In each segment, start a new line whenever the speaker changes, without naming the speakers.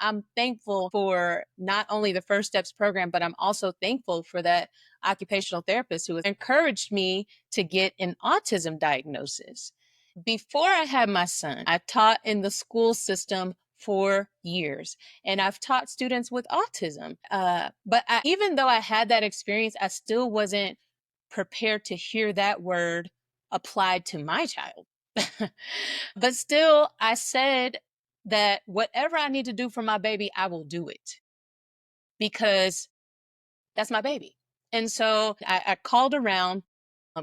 I'm thankful for not only the First Steps program, but I'm also thankful for that occupational therapist who encouraged me to get an autism diagnosis. Before I had my son, I taught in the school system for years, and I've taught students with autism. Even though I had that experience, I still wasn't prepared to hear that word applied to my child. But still, I said that whatever I need to do for my baby, I will do it because that's my baby. And so I called around,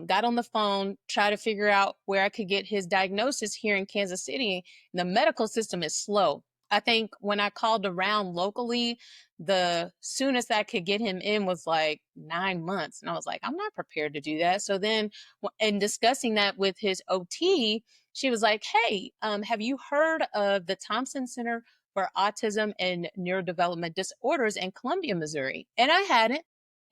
got on the phone, try to figure out where I could get his diagnosis here in Kansas City. The medical system is slow. I think when I called around locally, the soonest I could get him in was like 9 months. And I was like, I'm not prepared to do that. So then, in discussing that with his OT, she was like, hey, have you heard of the Thompson Center for Autism and Neurodevelopment Disorders in Columbia, Missouri? And I hadn't.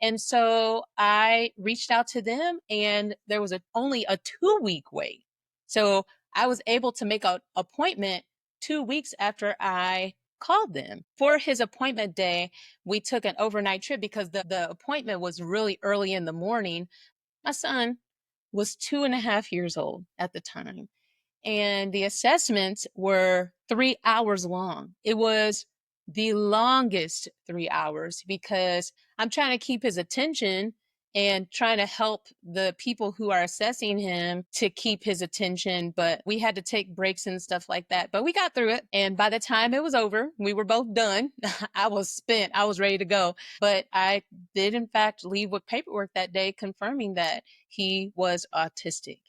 And so I reached out to them, and there was only a 2-week wait. So I was able to make an appointment 2 weeks after I called them. For his appointment day, we took an overnight trip because the appointment was really early in the morning. My son was 2.5 years old at the time, and the assessments were 3 hours long. It was the longest 3 hours because I'm trying to keep his attention and trying to help the people who are assessing him to keep his attention. But we had to take breaks and stuff like that. But we got through it. And by the time it was over, we were both done. I was spent. I was ready to go. But I did, in fact, leave with paperwork that day confirming that he was autistic.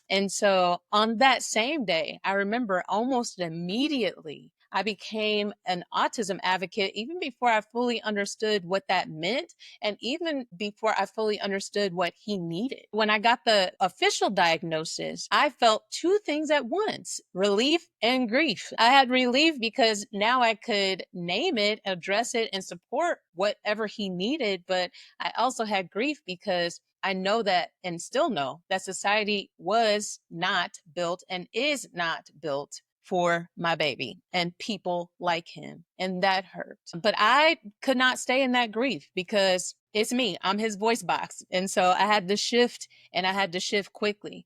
And so on that same day, I remember almost immediately, I became an autism advocate even before I fully understood what that meant, and even before I fully understood what he needed. When I got the official diagnosis, I felt two things at once: relief and grief. I had relief because now I could name it, address it, and support whatever he needed. But I also had grief because I know that, and still know that, society was not built and is not built for my baby and people like him. And that hurt. But I could not stay in that grief because it's me. I'm his voice box. And so I had to shift, and I had to shift quickly.